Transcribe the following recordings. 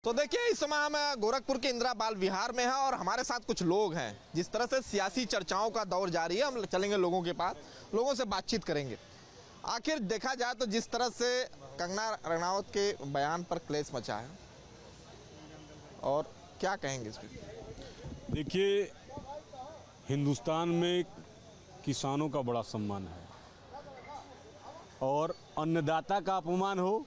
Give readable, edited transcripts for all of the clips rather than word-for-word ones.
तो देखिए, इस समय हम गोरखपुर के इंदिरा बाल विहार में हैं और हमारे साथ कुछ लोग हैं। जिस तरह से सियासी चर्चाओं का दौर जारी है, हम चलेंगे लोगों के पास, लोगों से बातचीत करेंगे। आखिर देखा जाए तो जिस तरह से कंगना रनौत के बयान पर क्लेश मचा है, और क्या कहेंगे इस पर? देखिए, हिंदुस्तान में किसानों का बड़ा सम्मान है और अन्नदाता का अपमान हो,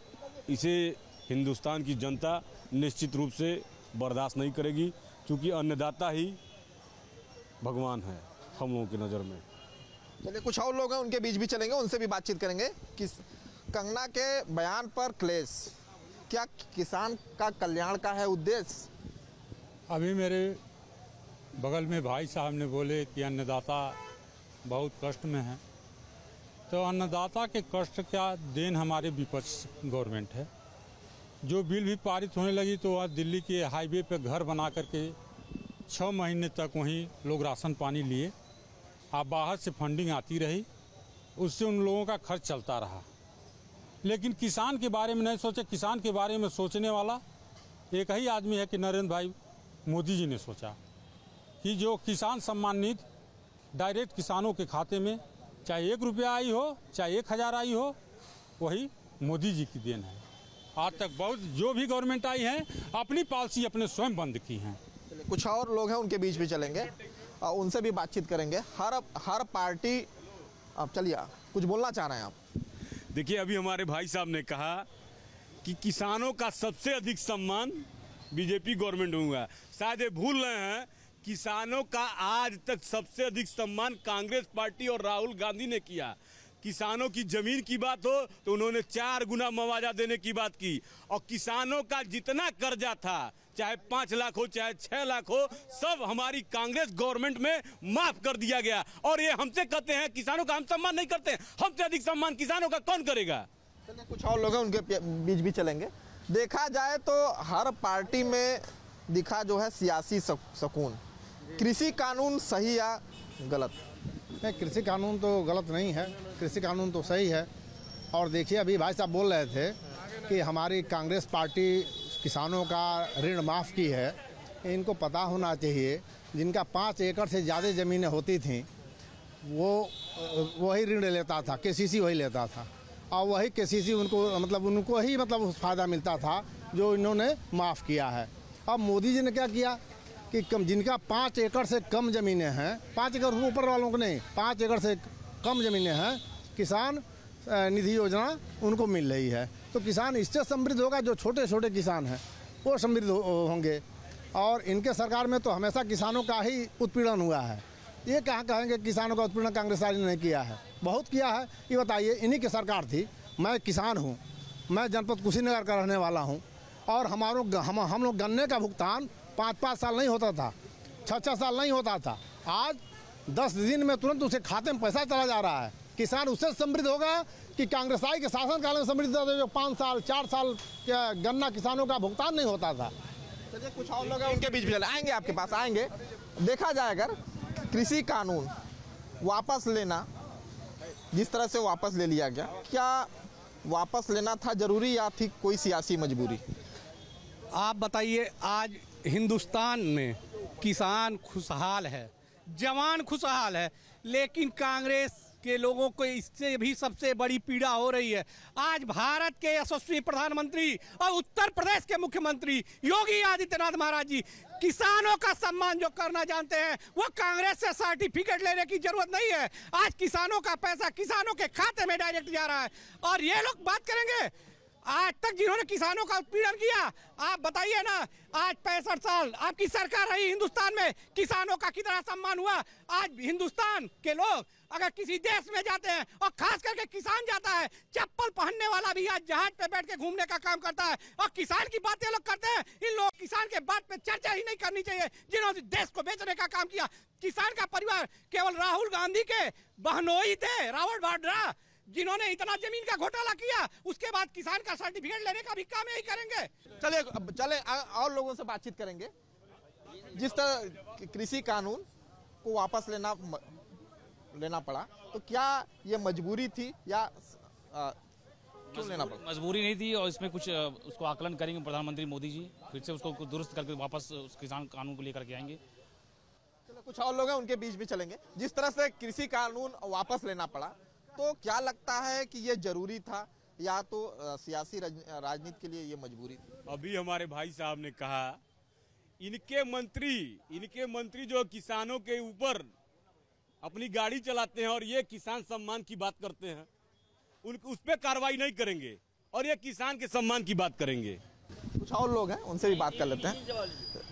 इसे हिंदुस्तान की जनता निश्चित रूप से बर्दाश्त नहीं करेगी, क्योंकि अन्नदाता ही भगवान है हम लोगों की नज़र में। चलिए, कुछ और लोग हैं, उनके बीच भी चलेंगे, उनसे भी बातचीत करेंगे। कंगना के बयान पर क्लेश, क्या किसान का कल्याण का है उद्देश्य? अभी मेरे बगल में भाई साहब ने बोले कि अन्नदाता बहुत कष्ट में है, तो अन्नदाता के कष्ट का देन हमारे विपक्ष गवर्नमेंट है। जो बिल भी पारित होने लगी तो आज दिल्ली के हाईवे पे घर बना करके 6 महीने तक वहीं लोग राशन पानी लिए, अब बाहर से फंडिंग आती रही, उससे उन लोगों का खर्च चलता रहा। लेकिन किसान के बारे में नहीं सोचे। किसान के बारे में सोचने वाला एक ही आदमी है कि नरेंद्र भाई मोदी जी ने सोचा कि जो किसान सम्मान निधि डायरेक्ट किसानों के खाते में चाहे 1 रुपया आई हो चाहे 1000 आई हो, वही मोदी जी की देन है। आज तक बहुत जो भी गवर्नमेंट आई है अपनी पॉलिसी अपने स्वयं बंद की हैं। कुछ और लोग हैं, उनके बीच भी चलेंगे और उनसे भी बातचीत करेंगे। हर पार्टी, अब चलिए, कुछ बोलना चाह रहे हैं आप? देखिए, अभी हमारे भाई साहब ने कहा कि किसानों का सबसे अधिक सम्मान बीजेपी गवर्नमेंट हुआ। शायद ये भूल रहे हैं, किसानों का आज तक सबसे अधिक सम्मान कांग्रेस पार्टी और राहुल गांधी ने किया। किसानों की जमीन की बात हो तो उन्होंने 4 गुना मुआवजा देने की बात की, और किसानों का जितना कर्जा था, चाहे 5 लाख हो चाहे 6 लाख हो, सब हमारी कांग्रेस गवर्नमेंट में माफ कर दिया गया। और ये हमसे कहते हैं किसानों का हम सम्मान नहीं करते, हमसे अधिक सम्मान किसानों का कौन करेगा? चलिए, कुछ और लोग हैं, उनके बीच भी चलेंगे। देखा जाए तो हर पार्टी में दिखा जो है सियासी सुकून। कृषि कानून सही या गलत? नहीं, कृषि कानून तो गलत नहीं है, कृषि कानून तो सही है। और देखिए, अभी भाई साहब बोल रहे थे कि हमारी कांग्रेस पार्टी किसानों का ऋण माफ़ की है। इनको पता होना चाहिए, जिनका 5 एकड़ से ज़्यादा ज़मीनें होती थीं वो वही ऋण लेता था, केसीसी वही लेता था, और वही केसीसी उनको ही फ़ायदा मिलता था जो इन्होंने माफ़ किया है। अब मोदी जी ने क्या किया कि जिनका 5 एकड़ से कम ज़मीनें हैं, 5 एकड़ ऊपर वालों को नहीं, 5 एकड़ से कम ज़मीनें हैं, किसान निधि योजना उनको मिल रही है। तो किसान इससे समृद्ध होगा, जो छोटे छोटे किसान हैं वो समृद्ध होंगे। और इनके सरकार में तो हमेशा किसानों का ही उत्पीड़न हुआ है। ये कहाँ कहेंगे किसानों का उत्पीड़न कांग्रेस पार्टी ने नहीं किया है? बहुत किया है। ये बताइए, इन्हीं की सरकार थी। मैं किसान हूँ, मैं जनपद कुशीनगर का रहने वाला हूँ, और हम लोग गन्ने का भुगतान 5-5 साल नहीं होता था, 6-6 साल नहीं होता था। आज 10 दिन में तुरंत उसे खाते में पैसा चला जा रहा है। किसान उससे समृद्ध होगा कि कांग्रेस आई के शासनकाल में समृद्ध था, जो 5 साल 4 साल गन्ना किसानों का भुगतान नहीं होता था। चलिए, कुछ और लोग हैं, उनके बीच भी आएंगे, आपके पास आएंगे। देखा जाए, अगर कृषि कानून वापस लेना, जिस तरह से वापस ले लिया गया, क्या वापस लेना था जरूरी या थी कोई सियासी मजबूरी? आप बताइए, आज हिंदुस्तान में किसान खुशहाल है, जवान खुशहाल है, लेकिन कांग्रेस के लोगों को इससे भी सबसे बड़ी पीड़ा हो रही है। आज भारत के यशस्वी प्रधानमंत्री और उत्तर प्रदेश के मुख्यमंत्री योगी आदित्यनाथ महाराज जी किसानों का सम्मान जो करना जानते हैं, वो कांग्रेस से सर्टिफिकेट लेने की जरूरत नहीं है। आज किसानों का पैसा किसानों के खाते में डायरेक्ट जा रहा है। और ये लोग बात करेंगे आज तक जिन्होंने किसानों का उत्पीड़न किया, आप बताइए ना, आज 65 साल आपकी सरकार रही हिंदुस्तान में, किसानों का कितना सम्मान हुआ? आज हिंदुस्तान के लोग अगर किसी देश में जाते हैं, और खास करके किसान जाता है, चप्पल पहनने वाला भी आज जहाज पे बैठ के घूमने का काम करता है, और किसान की बातें लोग करते हैं। इन लोग किसान के बात पे चर्चा ही नहीं करनी चाहिए, जिन्होंने देश को बेचने का काम किया। किसान का परिवार केवल राहुल गांधी के बहनोई थे, रावण वाड्रा, जिन्होंने इतना जमीन का घोटाला किया, उसके बाद किसान का सर्टिफिकेट लेने का भी काम यही करेंगे। चले और लोगों से बातचीत करेंगे। जिस तरह कृषि कानून को वापस लेना पड़ा, तो क्या ये मजबूरी थी या क्यों लेना पड़ा? मजबूरी नहीं थी और इसमें कुछ उसको आकलन करेंगे प्रधानमंत्री मोदी जी, फिर से उसको दुरुस्त करके वापस उस किसान कानून को लेकर के आएंगे। चलो कुछ और लोग हैं उनके बीच भी चलेंगे। जिस तरह से कृषि कानून वापस लेना पड़ा, तो क्या लगता है कि ये जरूरी था या तो सियासी राजनीति के लिए ये मजबूरी थी? अभी हमारे भाई साहब ने कहा इनके मंत्री जो किसानों के ऊपर अपनी गाड़ी चलाते हैं और ये किसान सम्मान की बात करते हैं, उस पर कार्रवाई नहीं करेंगे और ये किसान के सम्मान की बात करेंगे। कुछ और लोग हैं उनसे भी बात कर लेते हैं।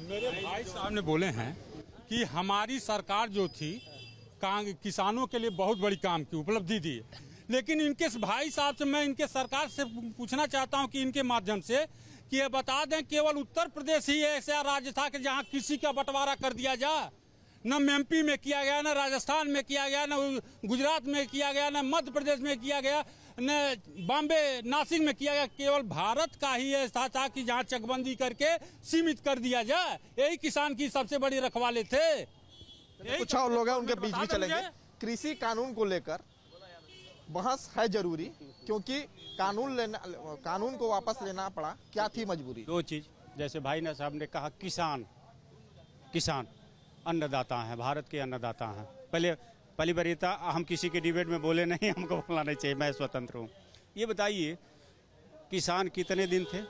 मेरे भाई साहब ने बोले हैं कि हमारी सरकार जो थी किसानों के लिए बहुत बड़ी काम की उपलब्धि दी, लेकिन इनके भाई साहब से मैं इनके सरकार से पूछना चाहता हूं कि इनके माध्यम से कि ये बता दें केवल उत्तर प्रदेश ही ऐसा राज्य था कि जहां कृषि का बंटवारा कर दिया जाए। न एमपी में किया गया, न राजस्थान में किया गया, न गुजरात में किया गया, न मध्य प्रदेश में किया गया, न बॉम्बे नासिक में किया गया। केवल भारत का ही ऐसा था कि जहां चकबंदी करके सीमित कर दिया जाए। यही किसान की सबसे बड़ी रखवाले थे। कुछ और लोग हैं उनके बीच भी चलेंगे। कृषि कानून को लेकर बहस है जरूरी, क्योंकि कानून को वापस लेना पड़ा। क्या थी मजबूरी? दो चीज, जैसे भाई ने साहब ने कहा किसान अन्नदाता हैं, भारत के अन्नदाता हैं। पहली वरीयता हम किसी के डिबेट में बोले नहीं, हमको बोलना नहीं चाहिए, मैं स्वतंत्र हूँ। ये बताइए किसान कितने दिन थे?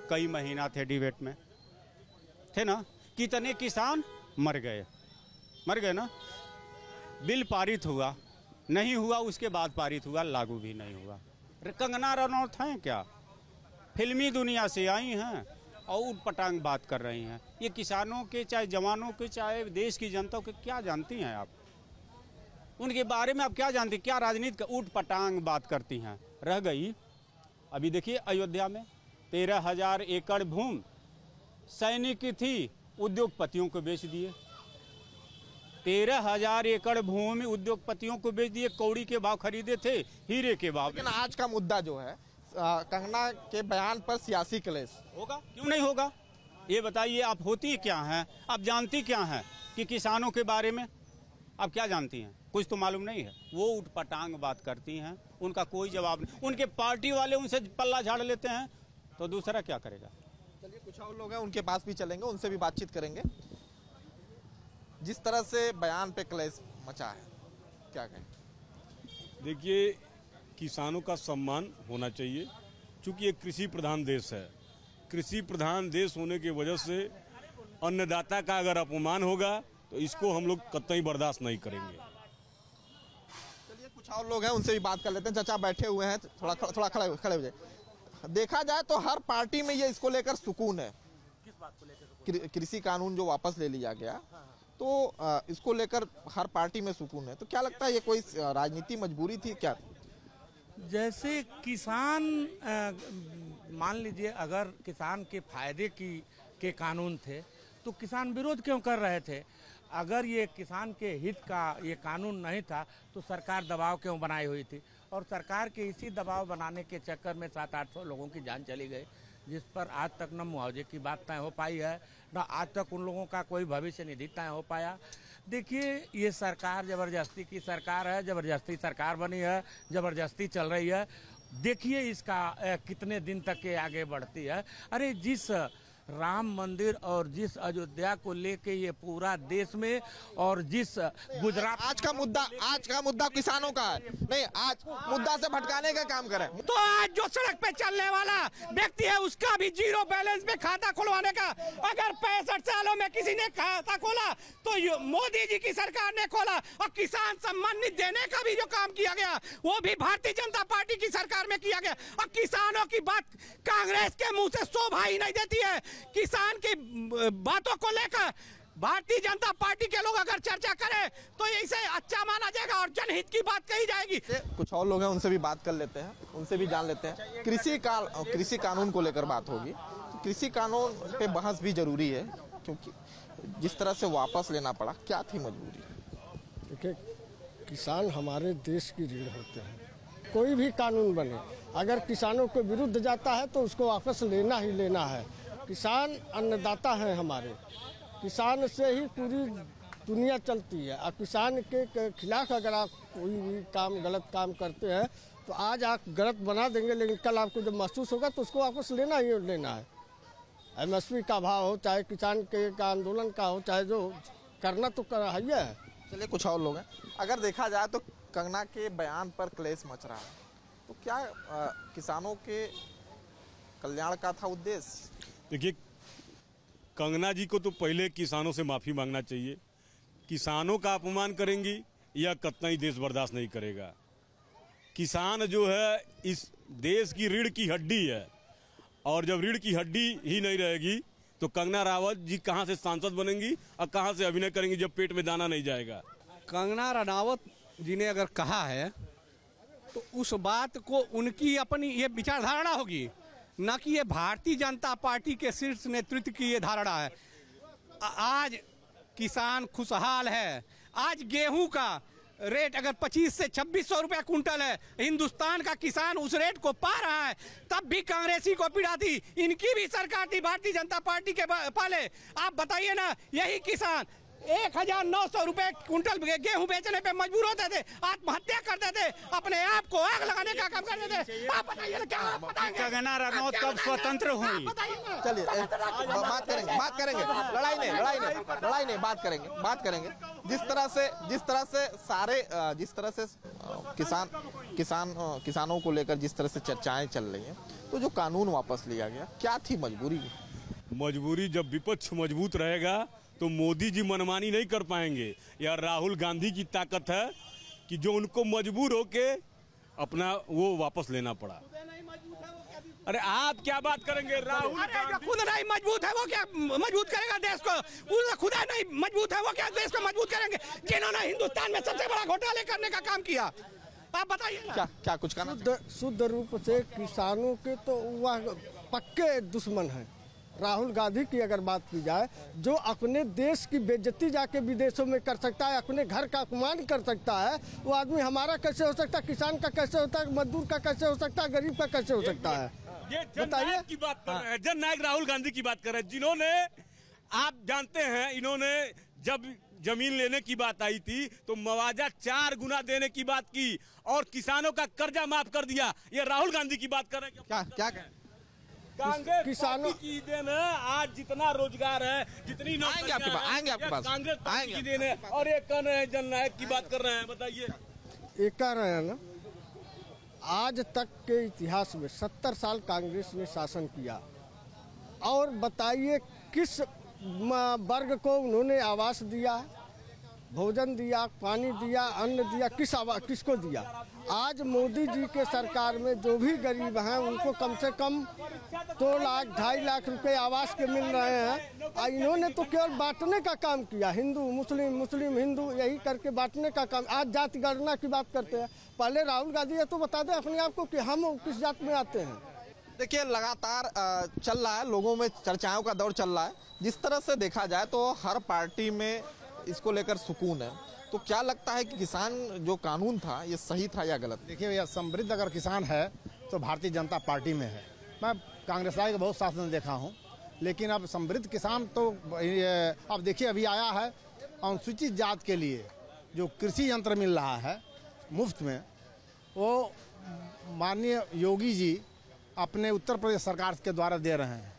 कई महीना थे डिबेट में, थे ना? कितने किसान मर गए ना? बिल पारित हुआ नहीं हुआ, उसके बाद पारित हुआ, लागू भी नहीं हुआ। कंगना रनौत हैं क्या? फिल्मी दुनिया से आई हैं और उटपटांग बात कर रही हैं। ये किसानों के, चाहे जवानों के, चाहे देश की जनता के क्या जानती हैं आप? उनके बारे में आप क्या जानती? क्या राजनीति का उटपटांग बात करती हैं? रह गई अभी देखिए अयोध्या में 13,000 एकड़ भूमि सैनिक की थी, उद्योगपतियों को बेच दिए। 13,000 एकड़ भूमि उद्योगपतियों को बेच दिए। कौड़ी के भाव खरीदे थे, हीरे के भाव। लेकिन आज का मुद्दा जो है, कंगना के बयान पर सियासी क्लेश होगा, क्यों नहीं होगा? ये बताइए आप होती क्या हैं? आप जानती क्या हैं कि किसानों के बारे में आप क्या जानती हैं? कुछ तो मालूम नहीं है। वो उटपटांग बात करती हैं, उनका कोई जवाब नहीं। उनके पार्टी वाले उनसे पल्ला झाड़ लेते हैं, तो दूसरा क्या करेगा? चलिए कुछ और लोग हैं उनके पास भी चलेंगे, उनसे भी बातचीत करेंगे। जिस तरह से बयान पे क्लेश मचा है, क्या कहें? देखिए, किसानों का सम्मान होना चाहिए, क्योंकि ये कृषि प्रधान देश है। कृषि प्रधान देश होने की वजह से अन्नदाता का अगर अपमान होगा तो इसको हम लोग कतई बर्दाश्त नहीं करेंगे। चलिए कुछ और लोग हैं उनसे भी बात कर लेते हैं। चाचा बैठे हुए हैं, थोड़ा खड़े हो जाए। देखा जाए तो हर पार्टी में ये इसको लेकर सुकून है। किस बात को लेकर? कृषि कानून जो वापस ले लिया गया, तो इसको लेकर हर पार्टी में सुकून है। तो क्या लगता है ये कोई राजनीति मजबूरी थी क्या? जैसे किसान मान लीजिए अगर किसान के फायदे के कानून थे तो किसान विरोध क्यों कर रहे थे? अगर ये किसान के हित का ये कानून नहीं था तो सरकार दबाव क्यों बनाई हुई थी? और सरकार के इसी दबाव बनाने के चक्कर में 700-800 लोगों की जान चली गई, जिस पर आज तक न मुआवजे की बात तय हो पाई है, न आज तक उन लोगों का कोई भविष्य निधि तय हो पाया। देखिए ये सरकार ज़बरदस्ती की सरकार है, ज़बरदस्ती सरकार बनी है, ज़बरदस्ती चल रही है। देखिए इसका कितने दिन तक के आगे बढ़ती है। अरे जिस राम मंदिर और जिस अयोध्या को लेके ये पूरा देश में, और जिस गुजरात आज का मुद्दा किसानों का है नहीं, आज मुद्दा से भटकाने का काम करे। तो आज जो सड़क पे चलने वाला व्यक्ति है उसका भी जीरो बैलेंस में खाता खुलवाने का, अगर 65 सालों में किसी ने खाता खोला तो मोदी जी की सरकार ने खोला। और किसान सम्मान निधि देने का भी जो काम किया गया वो भी भारतीय जनता पार्टी की सरकार में किया गया। और किसानों की बात कांग्रेस के मुंह से शोभा ही नहीं देती है। किसान की बातों को लेकर भारतीय जनता पार्टी के लोग अगर चर्चा करें तो इसे अच्छा माना जाएगा और जनहित की बात कही जाएगी। कुछ और लोग हैं उनसे भी बात कर लेते हैं, उनसे भी जान लेते हैं। कृषि कानून को लेकर बात होगी। कृषि कानून पे बहस भी जरूरी है, क्योंकि जिस तरह से वापस लेना पड़ा, क्या थी मजबूरी? देखिए किसान हमारे देश की रीढ़ होते हैं। कोई भी कानून बने अगर किसानों के विरुद्ध जाता है तो उसको वापस लेना ही लेना है। किसान अन्नदाता हैं हमारे, किसान से ही पूरी दुनिया चलती है। और किसान के खिलाफ अगर आप कोई भी काम गलत काम करते हैं तो आज आप गलत बना देंगे, लेकिन कल आपको जब महसूस होगा तो उसको वापस लेना ही लेना है। MSP का भाव हो, चाहे किसान के का आंदोलन का हो, चाहे जो करना तो कर ही है। चलिए कुछ और लोग हैं। अगर देखा जाए तो कंगना के बयान पर क्लेश मच रहा है, तो क्या किसानों के कल्याण का था उद्देश्य? देखिए, कंगना जी को तो पहले किसानों से माफ़ी मांगना चाहिए। किसानों का अपमान करेंगी या कतई देश बर्दाश्त नहीं करेगा। किसान जो है इस देश की रीढ़ की हड्डी है, और जब रीढ़ की हड्डी ही नहीं रहेगी तो कंगना रावत जी कहाँ से सांसद बनेंगी और कहाँ से अभिनय करेंगी जब पेट में दाना नहीं जाएगा। कंगना रनावत जी ने अगर कहा है तो उस बात को उनकी अपनी ये विचारधारणा होगी, न कि ये भारतीय जनता पार्टी के शीर्ष नेतृत्व की ये धारणा है। आज किसान खुशहाल है। आज गेहूं का रेट अगर 25 से 2600 रुपया कुंटल है, हिंदुस्तान का किसान उस रेट को पा रहा है, तब भी कांग्रेसी को पीड़ा थी। इनकी भी सरकार थी भारतीय जनता पार्टी के पहले। आप बताइए ना, यही किसान 1900 रुपए कुंटल गेहूं बेचने पे मजबूर होते थे, आत्महत्या करते थे, अपने आप को आग लगाने का काम करते थे। आप बताइए ना, क्या कंगना रनौत कब स्वतंत्र हुई? चलिए बात करेंगे बात करेंगे। जिस तरह से किसानों को लेकर जिस तरह से चर्चाएं चल रही हैं, तो जो कानून वापस लिया गया, क्या थी मजबूरी? जब विपक्ष मजबूत रहेगा तो मोदी जी मनमानी नहीं कर पाएंगे। या राहुल गांधी की ताकत है कि जो उनको मजबूर होके अपना वो वापस लेना पड़ा। अरे आप क्या बात करेंगे? राहुल खुद नहीं मजबूत है, वो क्या मजबूत करेगा देश को? खुद नहीं मजबूत है, वो क्या देश को मजबूत करेंगे? जिन्होंने हिंदुस्तान में सबसे बड़ा घोटाले करने का काम किया, आप बताइए क्या कुछ कहना? शुद्ध रूप से किसानों के तो वह पक्के दुश्मन हैं। राहुल गांधी की अगर बात की जाए, जो अपने देश की बेइज्जती जाके विदेशों में कर सकता है, अपने घर का अपमान कर सकता है, वो आदमी हमारा कैसे हो सकता है? किसान का कैसे होता है? मजदूर का कैसे हो सकता है? गरीब का कैसे हो सकता है? ये जननायक की बात कर रहे हैं, जननायक राहुल गांधी की बात कर रहे हैं, जिन्होंने, आप जानते हैं, इन्होंने जब जमीन लेने की बात आई थी तो मुआवजा 4 गुना देने की बात की और किसानों का कर्जा माफ कर दिया। ये राहुल गांधी की बात कर रहे हैं। क्या कहें? कांग्रेस किसानों की देन है, आज जितना रोजगार है, जितनी आएंगे आपके पास कांग्रेस पार्टी की देन है। और ये कर रहे हैं जननायक की बात कर रहे हैं, बताइए। ये कह रहे हैं ना, आज तक के इतिहास में 70 साल कांग्रेस ने शासन किया, और बताइए किस वर्ग को उन्होंने आवास दिया, भोजन दिया, पानी दिया, अन्न दिया, किसको दिया? आज मोदी जी के सरकार में जो भी गरीब हैं उनको कम से कम 2 लाख 2.5 लाख रुपए आवास के मिल रहे हैं। इन्होंने तो केवल बांटने का काम किया, हिंदू मुस्लिम, मुस्लिम हिंदू, यही करके बांटने का काम। आज जाति गणना की बात करते हैं। पहले राहुल गांधी ये तो बता दें अपने आप को कि हम किस जात में आते हैं। देखिए, लगातार चल रहा है, लोगों में चर्चाओं का दौर चल रहा है। जिस तरह से देखा जाए तो हर पार्टी में इसको लेकर सुकून है। तो क्या लगता है कि किसान जो कानून था ये सही था या गलत? देखिए भैया, समृद्ध अगर किसान है तो भारतीय जनता पार्टी में है। मैं कांग्रेस के बहुत शासन देखा हूँ, लेकिन अब समृद्ध किसान तो अब देखिए अभी आया है अनुसूचित जात के लिए जो कृषि यंत्र मिल रहा है मुफ्त में, वो माननीय योगी जी अपने उत्तर प्रदेश सरकार के द्वारा दे रहे हैं।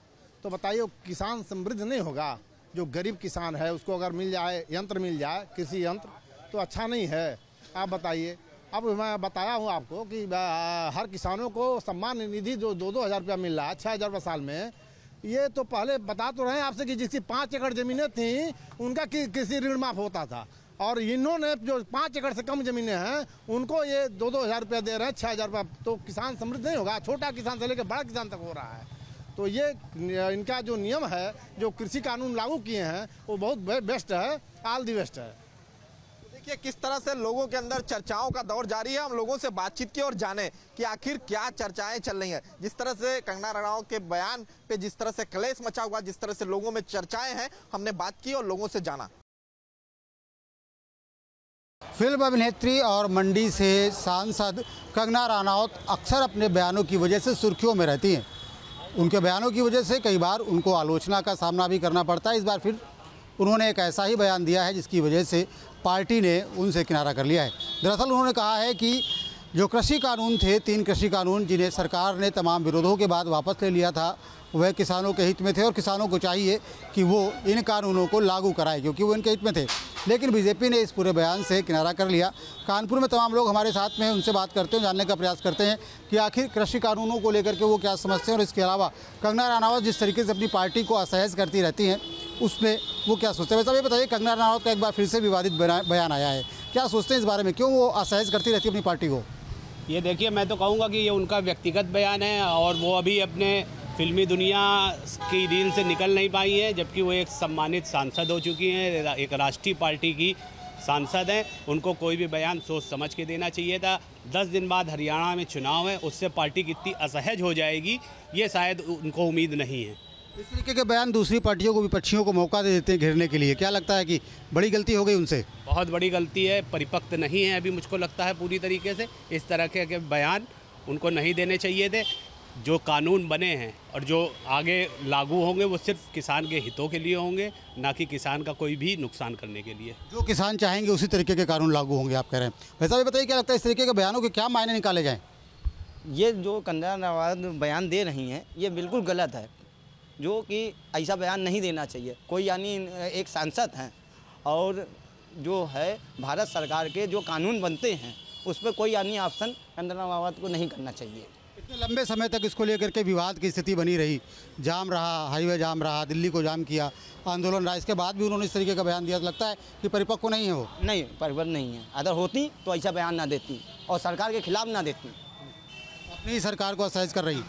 तो बताइए, किसान समृद्ध नहीं होगा? जो गरीब किसान है उसको अगर मिल जाए, यंत्र मिल जाए, कृषि यंत्र, तो अच्छा नहीं है? आप बताइए। अब मैं बताया हूँ आपको कि हर किसानों को सम्मान निधि जो 2-2 हज़ार रुपया मिल रहा है, 6 हज़ार रुपये साल में। ये तो पहले बता तो रहे हैं आपसे कि जिसकी 5 एकड़ ज़मीनें थी उनका कृषि ऋण माफ होता था, और इन्होंने जो 5 एकड़ से कम ज़मीनें हैं उनको ये 2-2 हज़ार रुपया दे रहे हैं, 6 हज़ार रुपया। तो किसान समृद्ध नहीं होगा? छोटा किसान से लेकर बड़ा किसान तक हो रहा है। तो ये इनका जो नियम है, जो कृषि कानून लागू किए हैं, वो बहुत बेस्ट है, ऑल दी बेस्ट है। देखिए किस तरह से लोगों के अंदर चर्चाओं का दौर जारी है। हम लोगों से बातचीत की और जाने कि आखिर क्या चर्चाएं चल रही हैं। जिस तरह से कंगना रनावत के बयान पे जिस तरह से क्लेश मचा हुआ, जिस तरह से लोगों में चर्चाएं हैं, हमने बात की और लोगों से जाना। फिल्म अभिनेत्री और मंडी से सांसद कंगना रनावत अक्सर अपने बयानों की वजह से सुर्खियों में रहती हैं। उनके बयानों की वजह से कई बार उनको आलोचना का सामना भी करना पड़ता है। इस बार फिर उन्होंने एक ऐसा ही बयान दिया है जिसकी वजह से पार्टी ने उनसे किनारा कर लिया है। दरअसल उन्होंने कहा है कि जो कृषि कानून थे, 3 कृषि कानून जिन्हें सरकार ने तमाम विरोधों के बाद वापस ले लिया था, वह किसानों के हित में थे और किसानों को चाहिए कि वो इन कानूनों को लागू कराए क्योंकि वो इनके हित में थे। लेकिन बीजेपी ने इस पूरे बयान से किनारा कर लिया। कानपुर में तमाम लोग हमारे साथ में, उनसे बात करते हैं, जानने का प्रयास करते हैं कि आखिर कृषि कानूनों को लेकर के वो क्या समझते हैं और इसके अलावा कंगना रनावत जिस तरीके से अपनी पार्टी को असहज करती रहती हैं उसमें वो क्या सोचते हैं। वैसे ये बताइए, कंगना रनावत का एक बार फिर से विवादित बयान आया है, क्या सोचते हैं इस बारे में, क्यों वो असहज करती रहती है अपनी पार्टी को? ये देखिए, मैं तो कहूँगा कि ये उनका व्यक्तिगत बयान है और वो अभी अपने फिल्मी दुनिया की रील से निकल नहीं पाई है, जबकि वो एक सम्मानित सांसद हो चुकी हैं, एक राष्ट्रीय पार्टी की सांसद हैं। उनको कोई भी बयान सोच समझ के देना चाहिए था। 10 दिन बाद हरियाणा में चुनाव है, उससे पार्टी कितनी असहज हो जाएगी ये शायद उनको उम्मीद नहीं है। इस तरीके के बयान दूसरी पार्टियों को, विपक्षियों को मौका दे देते हैं घेरने के लिए। क्या लगता है कि बड़ी गलती हो गई उनसे? बहुत बड़ी गलती है, परिपक्व नहीं है अभी, मुझको लगता है पूरी तरीके से। इस तरह के बयान उनको नहीं देने चाहिए थे। जो कानून बने हैं और जो आगे लागू होंगे वो सिर्फ किसान के हितों के लिए होंगे, ना कि किसान का कोई भी नुकसान करने के लिए। जो किसान चाहेंगे उसी तरीके के कानून लागू होंगे, आप कह रहे हैं। वैसा भी बताइए, क्या लगता है इस तरीके के बयानों के क्या मायने निकाले जाएँ? ये जो कंगना रनावत बयान दे रही हैं ये बिल्कुल गलत है, जो कि ऐसा बयान नहीं देना चाहिए। कोई यानी एक सांसद हैं और जो है भारत सरकार के जो कानून बनते हैं उस पर कोई यानी ऑप्शन कंगना रनावत को नहीं करना चाहिए। इतने लंबे समय तक इसको लेकर के विवाद की स्थिति बनी रही, जाम रहा, हाईवे जाम रहा, दिल्ली को जाम किया, आंदोलन रहा, इसके बाद भी उन्होंने इस तरीके का बयान दिया। तो लगता है कि परिपक्व नहीं है वो? नहीं, परिपक्व नहीं है। अगर होती तो ऐसा बयान ना देती और सरकार के खिलाफ ना देती। अपनी ही सरकार को असहज कर रही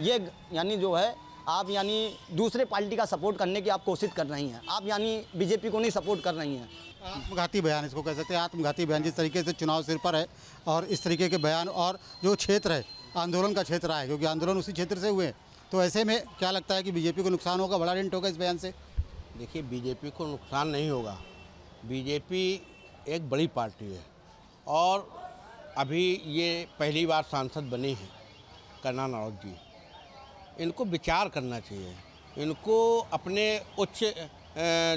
ये यानी जो है, आप यानी दूसरे पार्टी का सपोर्ट करने की आप कोशिश कर रही हैं। आप यानी बीजेपी को नहीं सपोर्ट कर रही हैं। आत्मघाती बयान इसको कह सकते हैं, आत्मघाती बयान। जिस तरीके से चुनाव सिर पर है और इस तरीके के बयान, और जो क्षेत्र है आंदोलन का क्षेत्र है क्योंकि आंदोलन उसी क्षेत्र से हुए हैं, तो ऐसे में क्या लगता है कि बीजेपी को नुकसान होगा, बड़ा डेंट होगा इस बयान से? देखिए, बीजेपी को नुकसान नहीं होगा। बीजेपी एक बड़ी पार्टी है और अभी ये पहली बार सांसद बनी है कंगना रनावत जी। इनको विचार करना चाहिए, इनको अपने उच्च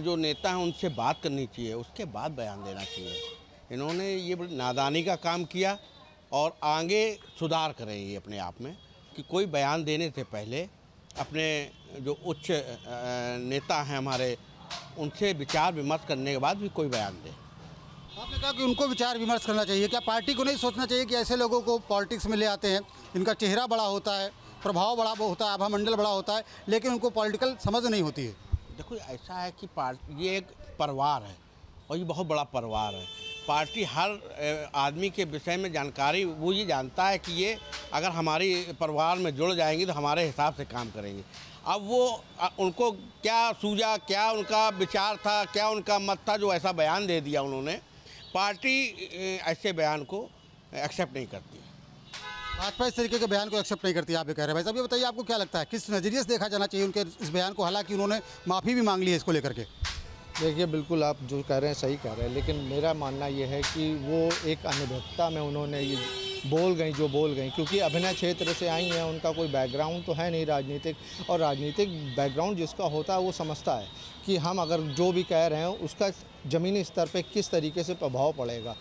जो नेता हैं उनसे बात करनी चाहिए, उसके बाद बयान देना चाहिए। इन्होंने ये बड़ी नादानी का काम किया और आगे सुधार करें ये अपने आप में कि कोई बयान देने से पहले अपने जो उच्च नेता हैं हमारे, उनसे विचार विमर्श करने के बाद भी कोई बयान दे। आपने कहा कि उनको विचार विमर्श करना चाहिए, क्या पार्टी को नहीं सोचना चाहिए कि ऐसे लोगों को पॉलिटिक्स में ले आते हैं, इनका चेहरा बड़ा होता है, प्रभाव बड़ा होता है, आभामंडल बड़ा होता है, लेकिन उनको पॉलिटिकल समझ नहीं होती है? देखो, ऐसा है कि ये एक परिवार है और ये बहुत बड़ा परिवार है। पार्टी हर आदमी के विषय में जानकारी, वो ये जानता है कि ये अगर हमारी परिवार में जुड़ जाएंगे तो हमारे हिसाब से काम करेंगे। अब वो उनको क्या सूझा, क्या उनका विचार था, क्या उनका मत था, जो ऐसा बयान दे दिया उन्होंने। पार्टी ऐसे बयान को एक्सेप्ट नहीं करती। भाजपा इस तरीके के बयान को एक्सेप्ट नहीं करती, आप ये कह रहे हैं। भाई साहब, ये बताइए, आपको क्या लगता है किस नज़रिए से देखा जाना चाहिए उनके इस बयान को? हालांकि उन्होंने माफ़ी भी मांग ली है इसको लेकर के। देखिए, बिल्कुल आप जो कह रहे हैं सही कह रहे हैं, लेकिन मेरा मानना ये है कि वो एक अनुभवता में उन्होंने ये बोल गई जो बोल गई, क्योंकि अभिनय क्षेत्र से आई हैं, उनका कोई बैकग्राउंड तो है नहीं राजनीतिक, और राजनीतिक बैकग्राउंड जिसका होता है वो समझता है कि हम अगर जो भी कह रहे हैं उसका ज़मीनी स्तर पे किस तरीके से प्रभाव पड़ेगा।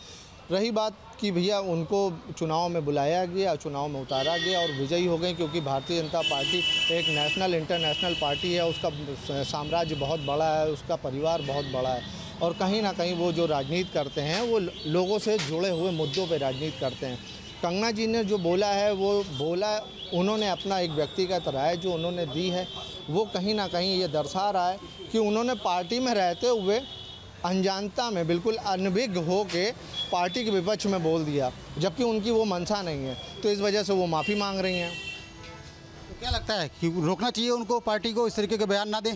रही बात कि भैया उनको चुनाव में बुलाया गया, चुनाव में उतारा गया और विजयी हो गई, क्योंकि भारतीय जनता पार्टी एक नेशनल इंटरनेशनल पार्टी है, उसका साम्राज्य बहुत बड़ा है, उसका परिवार बहुत बड़ा है, और कहीं ना कहीं वो जो राजनीति करते हैं वो लोगों से जुड़े हुए मुद्दों पे राजनीति करते हैं। कंगना जी ने जो बोला है वो बोला, उन्होंने अपना एक व्यक्तिगत राय जो उन्होंने दी है वो कहीं ना कहीं ये दर्शा रहा है कि उन्होंने पार्टी में रहते हुए अनजानता में बिल्कुल अनभिज्ञ हो के पार्टी के विपक्ष में बोल दिया, जबकि उनकी वो मंशा नहीं है, तो इस वजह से वो माफ़ी मांग रही हैं। तो क्या लगता है कि रोकना चाहिए उनको, पार्टी को इस तरीके के बयान ना दें?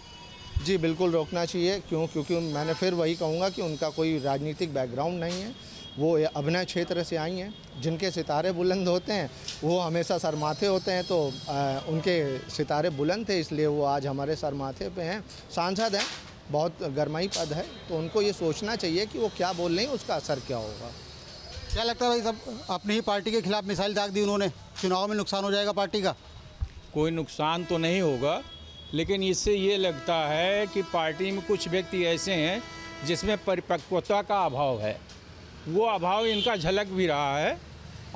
जी बिल्कुल रोकना चाहिए। क्योंकि मैंने फिर वही कहूँगा कि उनका कोई राजनीतिक बैकग्राउंड नहीं है, वो अभिनय क्षेत्र से आई हैं। जिनके सितारे बुलंद होते हैं वो हमेशा सरमाथे होते हैं, तो उनके सितारे बुलंद थे, इसलिए वो आज हमारे सरमाथे पे हैं, सांसद हैं, बहुत गरमाई पद है, तो उनको ये सोचना चाहिए कि वो क्या बोल रही हैं, उसका असर क्या होगा। क्या लगता है भाई साहब, अपनी ही पार्टी के खिलाफ मिसाइल दाग दी उन्होंने, चुनाव में नुकसान हो जाएगा पार्टी का? कोई नुकसान तो नहीं होगा, लेकिन इससे ये लगता है कि पार्टी में कुछ व्यक्ति ऐसे हैं जिसमें परिपक्वता का अभाव है, वो अभाव इनका झलक भी रहा है।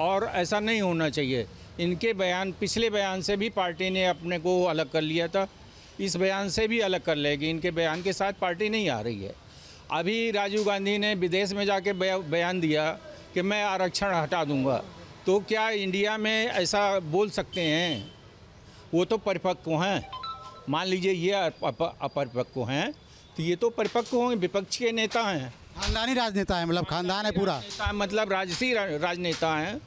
और ऐसा नहीं होना चाहिए। इनके बयान, पिछले बयान से भी पार्टी ने अपने को अलग कर लिया था, इस बयान से भी अलग कर लेगी। इनके बयान के साथ पार्टी नहीं आ रही है। अभी राजीव गांधी ने विदेश में जाके बयान दिया कि मैं आरक्षण हटा दूंगा, तो क्या इंडिया में ऐसा बोल सकते हैं? वो तो परिपक्व हैं। मान लीजिए ये अपरिपक्व हैं, तो ये तो परिपक्व होंगे, विपक्ष के नेता हैं, खानदानी राजनेता है, मतलब खानदान है पूरा, मतलब राजसी राजनेता हैं।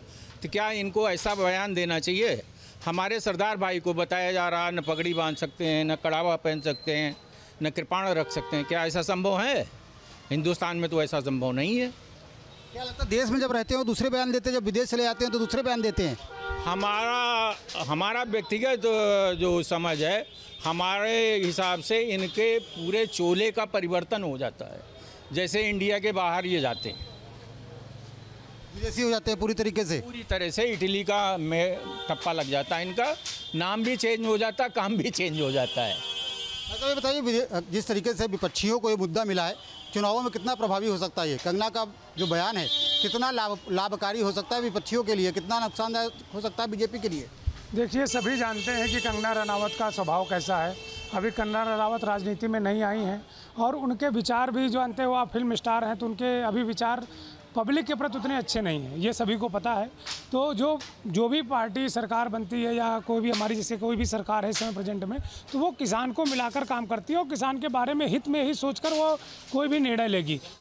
तो क्या इनको ऐसा बयान देना चाहिए? हमारे सरदार भाई को बताया जा रहा न पगड़ी बांध सकते हैं, न कड़ावा पहन सकते हैं, न कृपाण रख सकते हैं। क्या ऐसा संभव है? हिंदुस्तान में तो ऐसा संभव नहीं है। क्या लगता है देश में जब रहते हो दूसरे बयान देते हैं, जब विदेश चले जाते हैं तो दूसरे बयान देते हैं? हमारा व्यक्तिगत जो समझ है, हमारे हिसाब से इनके पूरे चोले का परिवर्तन हो जाता है। जैसे इंडिया के बाहर ये जाते हैं, विदेशी हो जाते हैं पूरी तरीके से, पूरी तरह से इटली का में ठप्पा लग जाता है। इनका नाम भी चेंज हो जाता है, काम भी चेंज हो जाता है। तो ये बताइए, जिस तरीके से विपक्षियों को ये मुद्दा मिला है, चुनावों में कितना प्रभावी हो सकता है? ये कंगना का जो बयान है कितना लाभकारी हो सकता है विपक्षियों के लिए, कितना नुकसानदायक हो सकता है बीजेपी के लिए? देखिए, सभी जानते हैं कि कंगना रनावत का स्वभाव कैसा है। अभी कंगना रनावत राजनीति में नहीं आई हैं और उनके विचार भी, जो जानते हो आप फिल्म स्टार हैं, तो उनके अभी विचार पब्लिक के प्रति उतने अच्छे नहीं हैं, ये सभी को पता है। तो जो भी पार्टी सरकार बनती है या कोई भी हमारी जैसे कोई भी सरकार है इस समय प्रेजेंट में, तो वो किसान को मिलाकर काम करती है और किसान के बारे में हित में ही सोचकर वो कोई भी निर्णय लेगी।